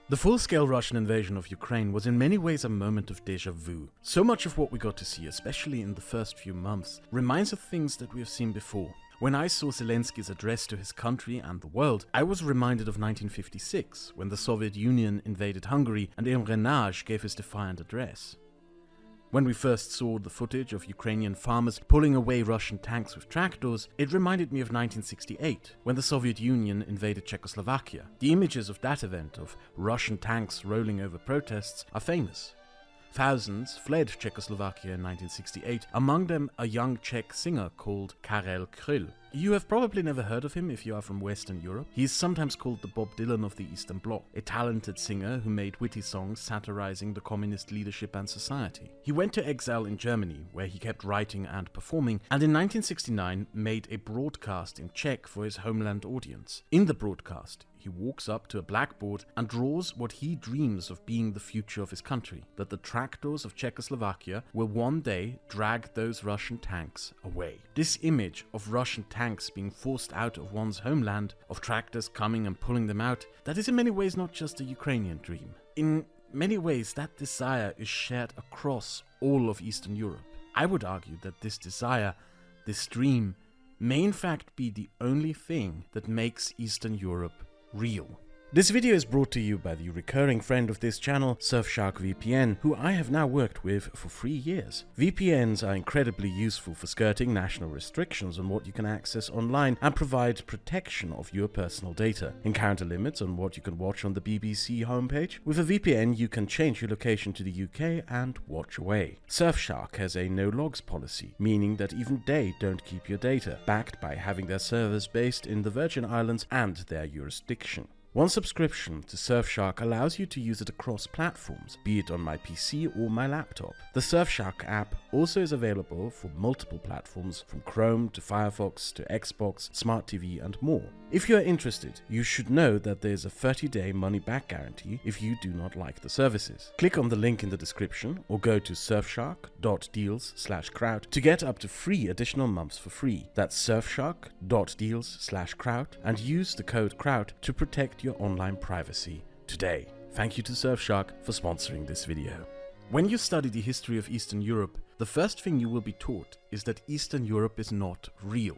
The full-scale Russian invasion of Ukraine was in many ways a moment of déjà vu. So much of what we got to see, especially in the first few months, reminds of things that we have seen before. When I saw Zelensky's address to his country and the world, I was reminded of 1956, when the Soviet Union invaded Hungary and Imre Nagy gave his defiant address. When we first saw the footage of Ukrainian farmers pulling away Russian tanks with tractors, it reminded me of 1968, when the Soviet Union invaded Czechoslovakia. The images of that event, of Russian tanks rolling over protests, are famous. Thousands fled Czechoslovakia in 1968, among them a young Czech singer called Karel Kryl. You have probably never heard of him if you are from Western Europe. He is sometimes called the Bob Dylan of the Eastern Bloc, a talented singer who made witty songs satirizing the communist leadership and society. He went to exile in Germany, where he kept writing and performing, and in 1969 made a broadcast in Czech for his homeland audience. In the broadcast, he walks up to a blackboard and draws what he dreams of being the future of his country, that the tractors of Czechoslovakia will one day drag those Russian tanks away. This image of Russian tanks being forced out of one's homeland, of tractors coming and pulling them out, that is in many ways not just a Ukrainian dream. In many ways, that desire is shared across all of Eastern Europe. I would argue that this desire, this dream, may in fact be the only thing that makes Eastern Europe real. This video is brought to you by the recurring friend of this channel, Surfshark VPN, who I have now worked with for 3 years. VPNs are incredibly useful for skirting national restrictions on what you can access online and provide protection of your personal data. Encounter limits on what you can watch on the BBC homepage. With a VPN, you can change your location to the UK and watch away. Surfshark has a no-logs policy, meaning that even they don't keep your data, backed by having their servers based in the Virgin Islands and their jurisdiction. One subscription to Surfshark allows you to use it across platforms, be it on my PC or my laptop. The Surfshark app also is available for multiple platforms, from Chrome to Firefox to Xbox, Smart TV and more. If you are interested, you should know that there is a 30-day money-back guarantee if you do not like the services. Click on the link in the description or go to surfshark.deals/Kraut to get up to 3 additional months for free. That's surfshark.deals/Kraut and use the code Kraut to protect your online privacy today. Thank you to Surfshark for sponsoring this video. When you study the history of Eastern Europe, the first thing you will be taught is that Eastern Europe is not real.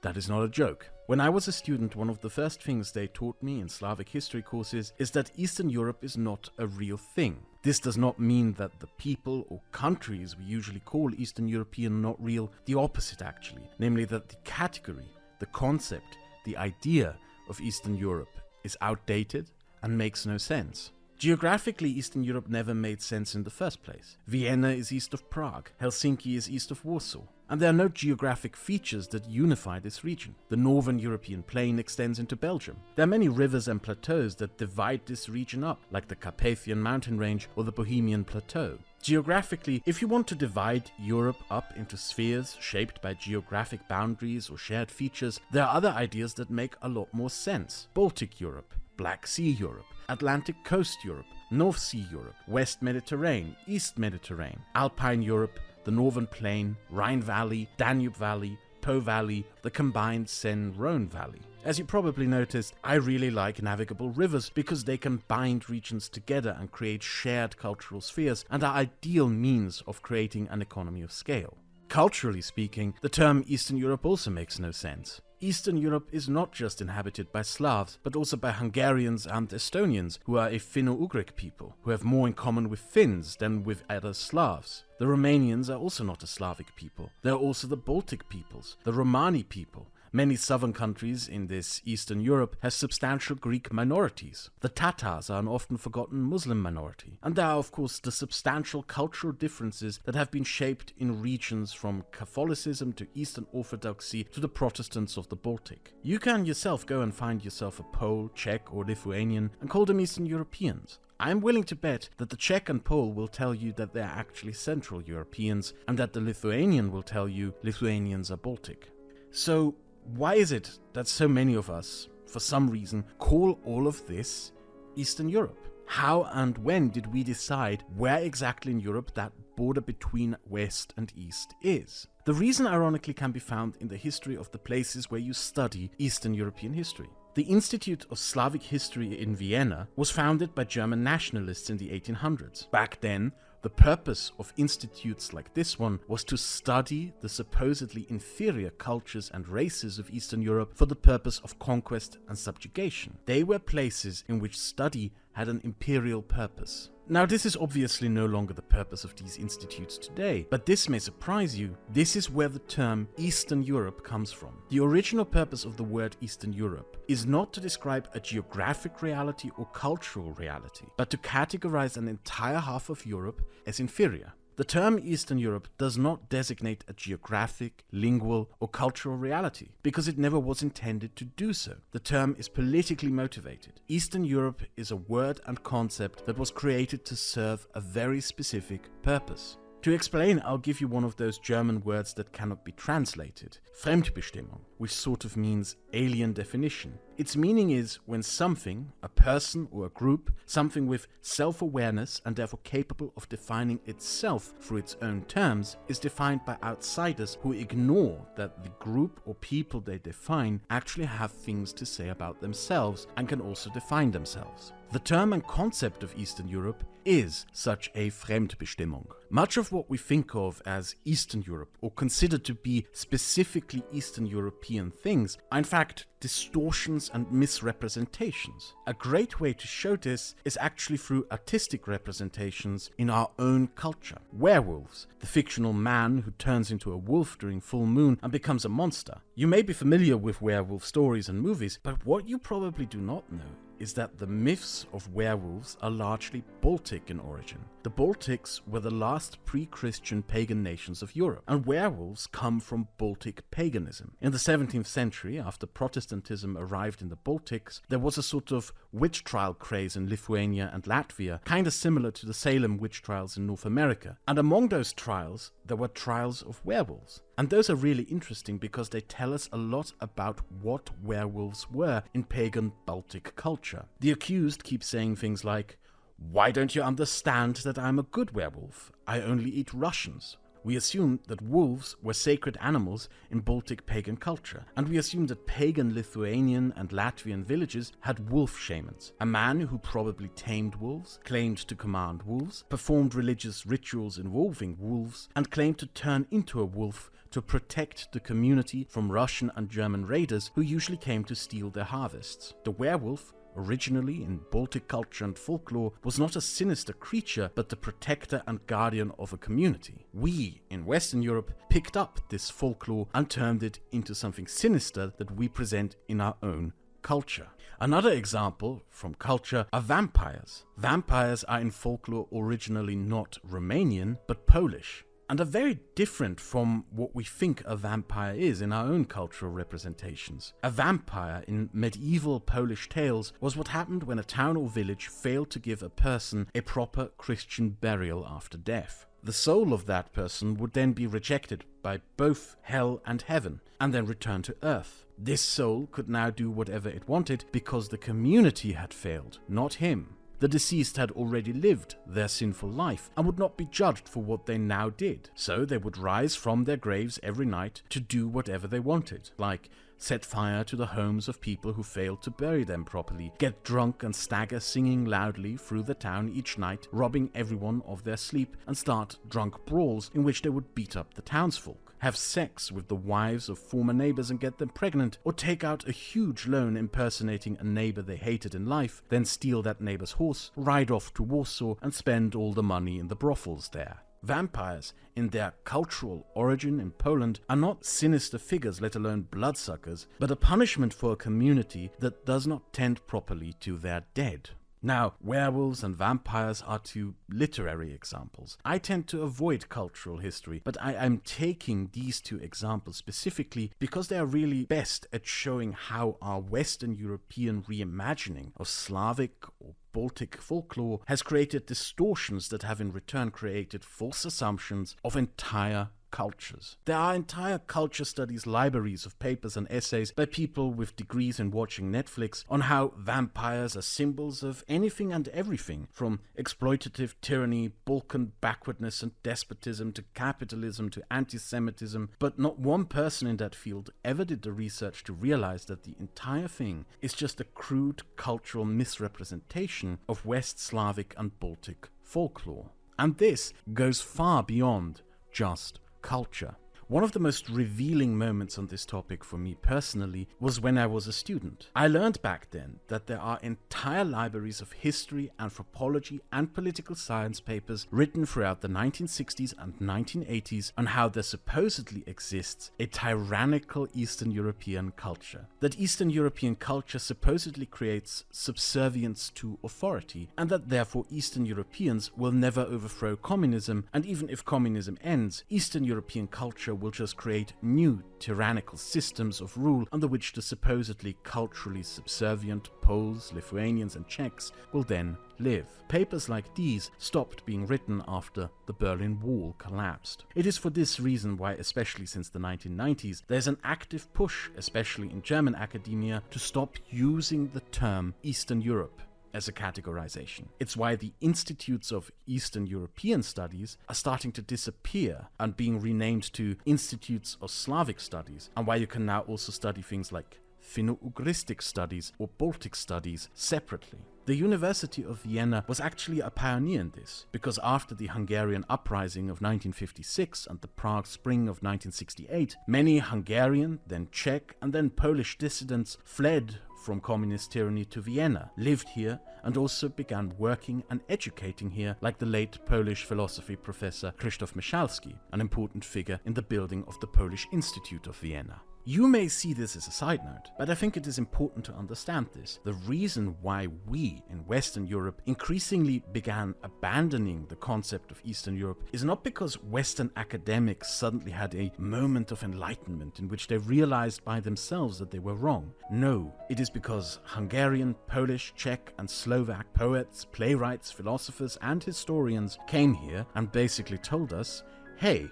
That is not a joke. When I was a student, one of the first things they taught me in Slavic history courses is that Eastern Europe is not a real thing. This does not mean that the people or countries we usually call Eastern European are not real, the opposite actually, namely that the category, the concept, the idea of Eastern Europe is outdated and makes no sense. Geographically, Eastern Europe never made sense in the first place. Vienna is east of Prague, Helsinki is east of Warsaw, and there are no geographic features that unify this region. The northern European plain extends into Belgium. There are many rivers and plateaus that divide this region up, like the Carpathian mountain range or the Bohemian plateau. Geographically, if you want to divide Europe up into spheres shaped by geographic boundaries or shared features, there are other ideas that make a lot more sense. Baltic Europe, Black Sea Europe, Atlantic Coast Europe, North Sea Europe, West Mediterranean, East Mediterranean, Alpine Europe, the Northern Plain, Rhine Valley, Danube Valley, Po Valley, the combined Seine-Rhone Valley. As you probably noticed, I really like navigable rivers because they can bind regions together and create shared cultural spheres and are ideal means of creating an economy of scale. Culturally speaking, the term Eastern Europe also makes no sense. Eastern Europe is not just inhabited by Slavs, but also by Hungarians and Estonians, who are a Finno-Ugric people, who have more in common with Finns than with other Slavs. The Romanians are also not a Slavic people. They are also the Baltic peoples, the Romani people. Many southern countries in this Eastern Europe have substantial Greek minorities. The Tatars are an often forgotten Muslim minority. And there are of course the substantial cultural differences that have been shaped in regions from Catholicism to Eastern Orthodoxy to the Protestants of the Baltic. You can yourself go and find yourself a Pole, Czech or Lithuanian and call them Eastern Europeans. I'm willing to bet that the Czech and Pole will tell you that they are actually Central Europeans and that the Lithuanian will tell you Lithuanians are Baltic. So, why is it that so many of us, for some reason, call all of this Eastern Europe? How and when did we decide where exactly in Europe that border between West and East is? The reason, ironically, can be found in the history of the places where you study Eastern European history. The Institute of Slavic History in Vienna was founded by German nationalists in the 1800s. Back then, the purpose of institutes like this one was to study the supposedly inferior cultures and races of Eastern Europe for the purpose of conquest and subjugation. They were places in which study had an imperial purpose. Now, this is obviously no longer the purpose of these institutes today, but this may surprise you. This is where the term Eastern Europe comes from. The original purpose of the word Eastern Europe is not to describe a geographic reality or cultural reality, but to categorize an entire half of Europe as inferior. The term Eastern Europe does not designate a geographic, lingual, or cultural reality, because it never was intended to do so. The term is politically motivated. Eastern Europe is a word and concept that was created to serve a very specific purpose. To explain, I'll give you one of those German words that cannot be translated, Fremdbestimmung, which sort of means alien definition. Its meaning is when something, a person or a group, something with self-awareness and therefore capable of defining itself through its own terms, is defined by outsiders who ignore that the group or people they define actually have things to say about themselves and can also define themselves. The term and concept of Eastern Europe is such a Fremdbestimmung. Much of what we think of as Eastern Europe or consider to be specifically Eastern European things are in fact distortions and misrepresentations. A great way to show this is actually through artistic representations in our own culture. Werewolves, the fictional man who turns into a wolf during full moon and becomes a monster. You may be familiar with werewolf stories and movies, but what you probably do not know is that the myths of werewolves are largely Baltic in origin. The Baltics were the last pre-Christian pagan nations of Europe, and werewolves come from Baltic paganism. In the 17th century, after Protestantism arrived in the Baltics, there was a sort of witch trial craze in Lithuania and Latvia, kind of similar to the Salem witch trials in North America. And among those trials, there were trials of werewolves. And those are really interesting because they tell us a lot about what werewolves were in pagan Baltic culture. The accused keeps saying things like, "Why don't you understand that I'm a good werewolf? I only eat Russians." We assume that wolves were sacred animals in Baltic pagan culture, and we assume that pagan Lithuanian and Latvian villages had wolf shamans, a man who probably tamed wolves, claimed to command wolves, performed religious rituals involving wolves, and claimed to turn into a wolf to protect the community from Russian and German raiders who usually came to steal their harvests. The werewolf, originally in Baltic culture and folklore, was not a sinister creature, but the protector and guardian of a community. We, in Western Europe, picked up this folklore and turned it into something sinister that we present in our own culture. Another example from culture are vampires. Vampires are in folklore originally not Romanian, but Polish, and are very different from what we think a vampire is in our own cultural representations. A vampire in medieval Polish tales was what happened when a town or village failed to give a person a proper Christian burial after death. The soul of that person would then be rejected by both hell and heaven, and then return to earth. This soul could now do whatever it wanted because the community had failed, not him. The deceased had already lived their sinful life and would not be judged for what they now did. So they would rise from their graves every night to do whatever they wanted, like set fire to the homes of people who failed to bury them properly, get drunk and stagger singing loudly through the town each night, robbing everyone of their sleep, and start drunk brawls in which they would beat up the townsfolk, have sex with the wives of former neighbors and get them pregnant, or take out a huge loan impersonating a neighbor they hated in life, then steal that neighbor's horse, ride off to Warsaw, and spend all the money in the brothels there. Vampires, in their cultural origin in Poland, are not sinister figures, let alone bloodsuckers, but a punishment for a community that does not tend properly to their dead. Now, werewolves and vampires are two literary examples. I tend to avoid cultural history, but I am taking these two examples specifically because they are really best at showing how our Western European reimagining of Slavic or Baltic folklore has created distortions that have in return created false assumptions of entire cultures. There are entire culture studies libraries of papers and essays by people with degrees in watching Netflix on how vampires are symbols of anything and everything, from exploitative tyranny, Balkan backwardness and despotism to capitalism to anti-Semitism, but not one person in that field ever did the research to realize that the entire thing is just a crude cultural misrepresentation of West Slavic and Baltic folklore. And this goes far beyond just culture. One of the most revealing moments on this topic for me personally was when I was a student. I learned back then that there are entire libraries of history, anthropology and political science papers written throughout the 1960s and 1980s on how there supposedly exists a tyrannical Eastern European culture. That Eastern European culture supposedly creates subservience to authority, and that therefore Eastern Europeans will never overthrow communism, and even if communism ends, Eastern European culture will just create new tyrannical systems of rule under which the supposedly culturally subservient Poles, Lithuanians and Czechs will then live. Papers like these stopped being written after the Berlin Wall collapsed. It is for this reason why, especially since the 1990s, there's an active push, especially in German academia, to stop using the term Eastern Europe as a categorization. It's why the institutes of Eastern European studies are starting to disappear and being renamed to Institutes of Slavic Studies, and why you can now also study things like Finno-Ugric studies or Baltic studies separately. The University of Vienna was actually a pioneer in this, because after the Hungarian uprising of 1956 and the Prague Spring of 1968, many Hungarian, then Czech and then Polish dissidents fled from communist tyranny to Vienna, lived here and also began working and educating here, like the late Polish philosophy professor Krzysztof Michalski, an important figure in the building of the Polish Institute of Vienna. You may see this as a side note, but I think it is important to understand this. The reason why we in Western Europe increasingly began abandoning the concept of Eastern Europe is not because Western academics suddenly had a moment of enlightenment in which they realized by themselves that they were wrong. No, it is because Hungarian, Polish, Czech and Slovak poets, playwrights, philosophers and historians came here and basically told us, hey,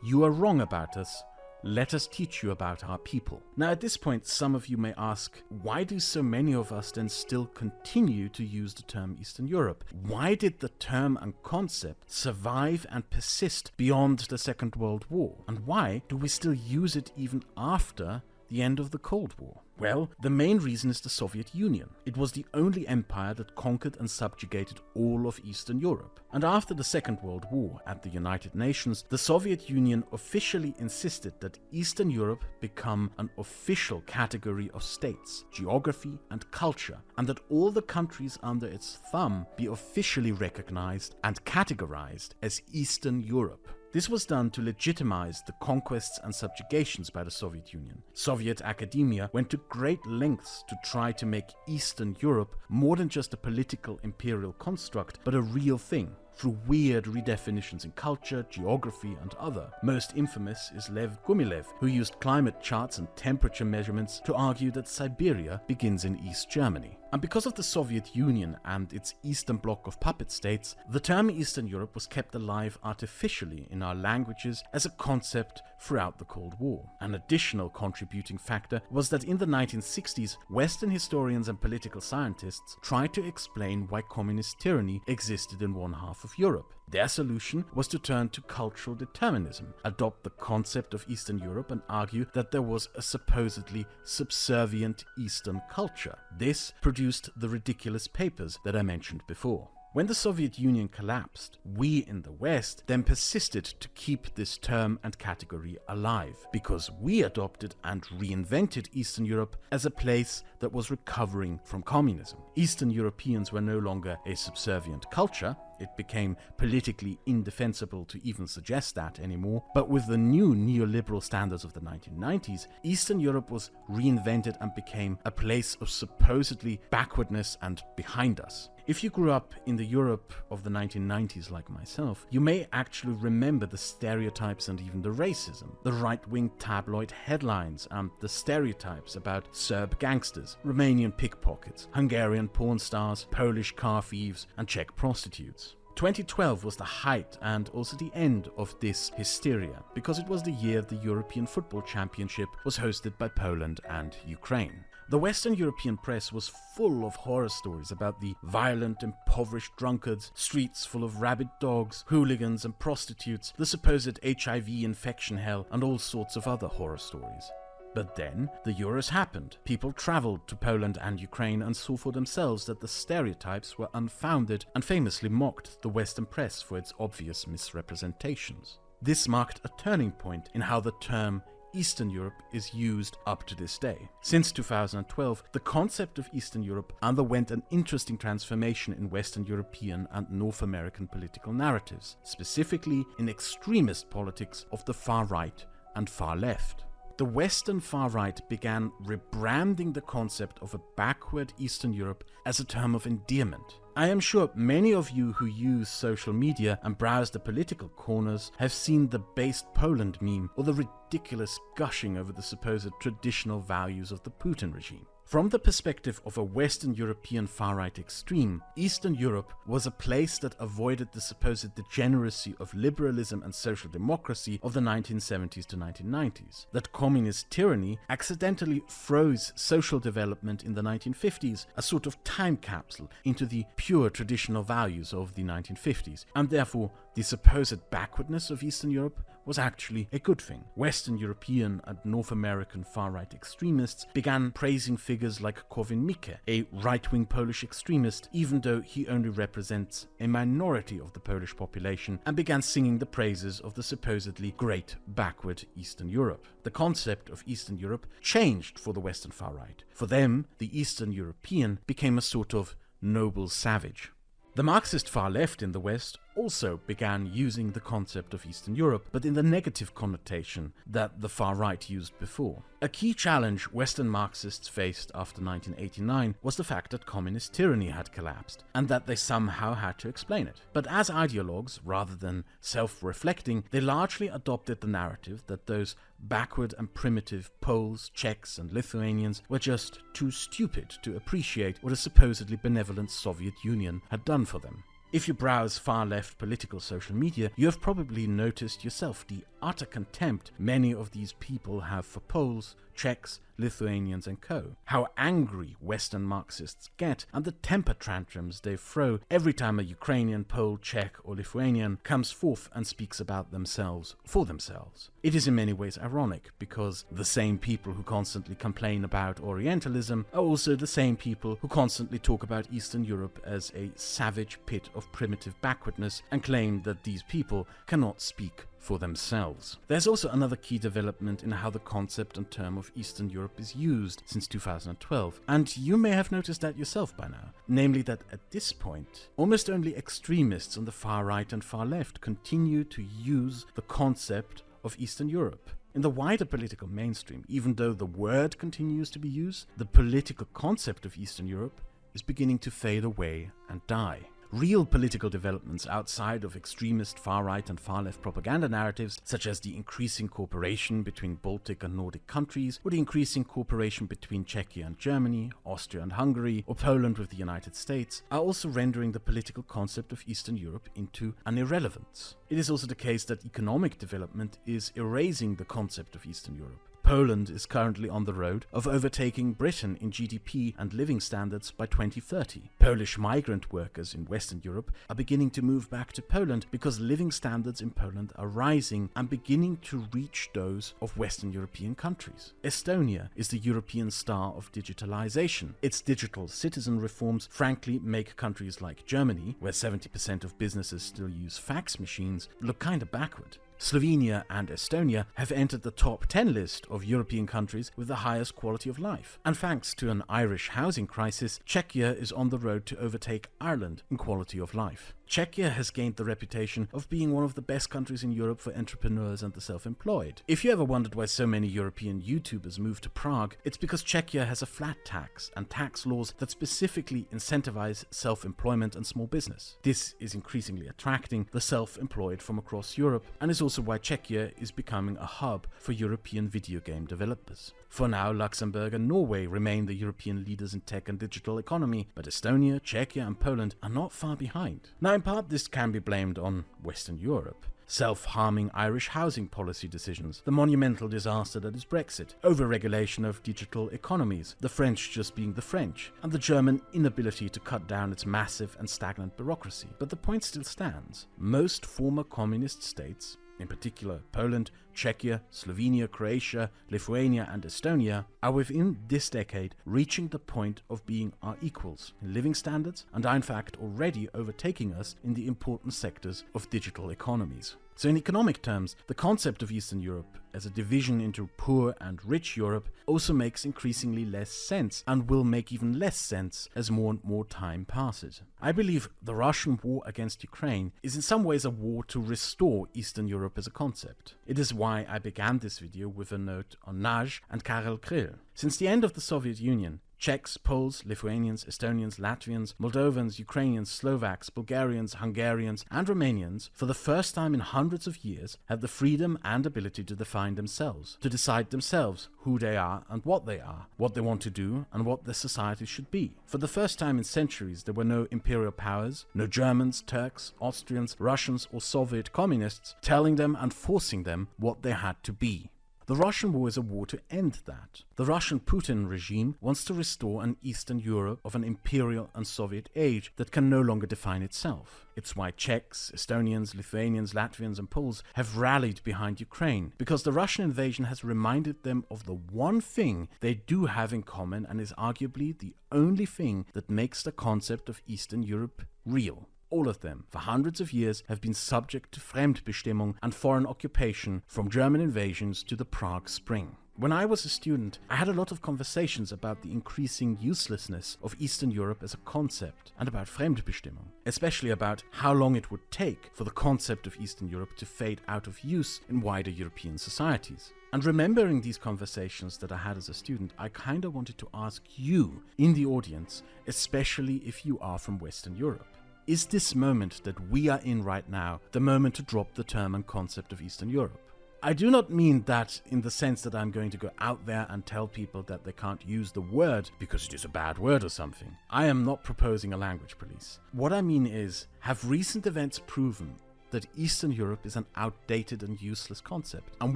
you are wrong about us. Let us teach you about our people. Now at this point, some of you may ask, why do so many of us then still continue to use the term Eastern Europe? Why did the term and concept survive and persist beyond the Second World War? And why do we still use it even after the end of the Cold War? Well, the main reason is the Soviet Union. It was the only empire that conquered and subjugated all of Eastern Europe. And after the Second World War at the United Nations, the Soviet Union officially insisted that Eastern Europe become an official category of states, geography and culture, and that all the countries under its thumb be officially recognized and categorized as Eastern Europe. This was done to legitimize the conquests and subjugations by the Soviet Union. Soviet academia went to great lengths to try to make Eastern Europe more than just a political imperial construct, but a real thing, through weird redefinitions in culture, geography and other. Most infamous is Lev Gumilev, who used climate charts and temperature measurements to argue that Siberia begins in East Germany. And because of the Soviet Union and its Eastern Bloc of puppet states, the term Eastern Europe was kept alive artificially in our languages as a concept throughout the Cold War. An additional contributing factor was that in the 1960s, Western historians and political scientists tried to explain why communist tyranny existed in one half of Europe. Their solution was to turn to cultural determinism, adopt the concept of Eastern Europe and argue that there was a supposedly subservient Eastern culture. This produced the ridiculous papers that I mentioned before. When the Soviet Union collapsed, we in the West then persisted to keep this term and category alive, because we adopted and reinvented Eastern Europe as a place that was recovering from communism. Eastern Europeans were no longer a subservient culture. It became politically indefensible to even suggest that anymore. But with the new neoliberal standards of the 1990s, Eastern Europe was reinvented and became a place of supposedly backwardness and behind us. If you grew up in the Europe of the 1990s like myself, you may actually remember the stereotypes and even the racism, the right-wing tabloid headlines and the stereotypes about Serb gangsters, Romanian pickpockets, Hungarian porn stars, Polish car thieves and Czech prostitutes. 2012 was the height and also the end of this hysteria, because it was the year the European Football Championship was hosted by Poland and Ukraine. The Western European press was full of horror stories about the violent, impoverished drunkards, streets full of rabid dogs, hooligans and prostitutes, the supposed HIV infection hell, and all sorts of other horror stories. But then, the Euros happened. People travelled to Poland and Ukraine and saw for themselves that the stereotypes were unfounded and famously mocked the Western press for its obvious misrepresentations. This marked a turning point in how the term Eastern Europe is used up to this day. Since 2012, the concept of Eastern Europe underwent an interesting transformation in Western European and North American political narratives, specifically in extremist politics of the far right and far left. The Western far right began rebranding the concept of a backward Eastern Europe as a term of endearment. I am sure many of you who use social media and browse the political corners have seen the based Poland meme or the ridiculous gushing over the supposed traditional values of the Putin regime. From the perspective of a Western European far-right extreme, Eastern Europe was a place that avoided the supposed degeneracy of liberalism and social democracy of the 1970s to 1990s. That communist tyranny accidentally froze social development in the 1950s, a sort of time capsule into the pure traditional values of the 1950s, and therefore the supposed backwardness of Eastern Europe was actually a good thing. Western European and North American far-right extremists began praising figures like Korwin-Mikke, a right-wing Polish extremist, even though he only represents a minority of the Polish population, and began singing the praises of the supposedly great backward Eastern Europe. The concept of Eastern Europe changed for the Western far-right. For them, the Eastern European became a sort of noble savage. The Marxist far left in the West also began using the concept of Eastern Europe, but in the negative connotation that the far right used before. A key challenge Western Marxists faced after 1989 was the fact that communist tyranny had collapsed, and that they somehow had to explain it. But as ideologues, rather than self-reflecting, they largely adopted the narrative that those backward and primitive Poles, Czechs and Lithuanians were just too stupid to appreciate what a supposedly benevolent Soviet Union had done for them. If you browse far-left political social media, you have probably noticed yourself the utter contempt many of these people have for Poles, Czechs, Lithuanians and co. How angry Western Marxists get and the temper tantrums they throw every time a Ukrainian, Pole, Czech or Lithuanian comes forth and speaks about themselves for themselves. It is in many ways ironic, because the same people who constantly complain about Orientalism are also the same people who constantly talk about Eastern Europe as a savage pit of primitive backwardness and claim that these people cannot speak for themselves. There's also another key development in how the concept and term of Eastern Europe is used since 2012, and you may have noticed that yourself by now, namely that at this point, almost only extremists on the far right and far left continue to use the concept of Eastern Europe. In the wider political mainstream, even though the word continues to be used, the political concept of Eastern Europe is beginning to fade away and die. Real political developments outside of extremist far-right and far-left propaganda narratives, such as the increasing cooperation between Baltic and Nordic countries, or the increasing cooperation between Czechia and Germany, Austria and Hungary, or Poland with the United States, are also rendering the political concept of Eastern Europe into an irrelevance. It is also the case that economic development is erasing the concept of Eastern Europe. Poland is currently on the road of overtaking Britain in GDP and living standards by 2030. Polish migrant workers in Western Europe are beginning to move back to Poland because living standards in Poland are rising and beginning to reach those of Western European countries. Estonia is the European star of digitalization. Its digital citizen reforms frankly make countries like Germany, where 70% of businesses still use fax machines, look kinda backward. Slovenia and Estonia have entered the top 10 list of European countries with the highest quality of life. And thanks to an Irish housing crisis, Czechia is on the road to overtake Ireland in quality of life. Czechia has gained the reputation of being one of the best countries in Europe for entrepreneurs and the self-employed. If you ever wondered why so many European YouTubers moved to Prague, it's because Czechia has a flat tax and tax laws that specifically incentivize self-employment and small business. This is increasingly attracting the self-employed from across Europe and is also also why Czechia is becoming a hub for European video game developers. For now, Luxembourg and Norway remain the European leaders in tech and digital economy, but Estonia, Czechia and Poland are not far behind. Now, in part this can be blamed on Western Europe. Self-harming Irish housing policy decisions, the monumental disaster that is Brexit, over-regulation of digital economies, the French just being the French, and the German inability to cut down its massive and stagnant bureaucracy. But the point still stands. Most former communist states, in particular Poland, Czechia, Slovenia, Croatia, Lithuania and Estonia, are within this decade reaching the point of being our equals in living standards and are in fact already overtaking us in the important sectors of digital economies. So in economic terms, the concept of Eastern Europe as a division into poor and rich Europe also makes increasingly less sense and will make even less sense as more and more time passes. I believe the Russian war against Ukraine is in some ways a war to restore Eastern Europe as a concept. It is why I began this video with a note on Naj and Karel Kryl. Since the end of the Soviet Union, Czechs, Poles, Lithuanians, Estonians, Latvians, Moldovans, Ukrainians, Slovaks, Bulgarians, Hungarians and Romanians, for the first time in hundreds of years, have the freedom and ability to define themselves, to decide themselves who they are and what they are, what they want to do and what their society should be. For the first time in centuries, there were no imperial powers, no Germans, Turks, Austrians, Russians or Soviet communists telling them and forcing them what they had to be. The Russian war is a war to end that. The Russian Putin regime wants to restore an Eastern Europe of an imperial and Soviet age that can no longer define itself. It's why Czechs, Estonians, Lithuanians, Latvians and Poles have rallied behind Ukraine, because the Russian invasion has reminded them of the one thing they do have in common and is arguably the only thing that makes the concept of Eastern Europe real. All of them, for hundreds of years, have been subject to Fremdbestimmung and foreign occupation, from German invasions to the Prague Spring. When I was a student, I had a lot of conversations about the increasing uselessness of Eastern Europe as a concept and about Fremdbestimmung, especially about how long it would take for the concept of Eastern Europe to fade out of use in wider European societies. And remembering these conversations that I had as a student, I kind of wanted to ask you in the audience, especially if you are from Western Europe. Is this moment that we are in right now the moment to drop the term and concept of Eastern Europe? I do not mean that in the sense that I'm going to go out there and tell people that they can't use the word because it is a bad word or something. I am not proposing a language police. What I mean is, have recent events proven that Eastern Europe is an outdated and useless concept? And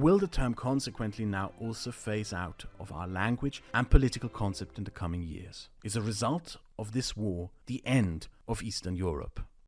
will the term consequently now also phase out of our language and political concept in the coming years? Is a result of this war the end of Eastern Europe?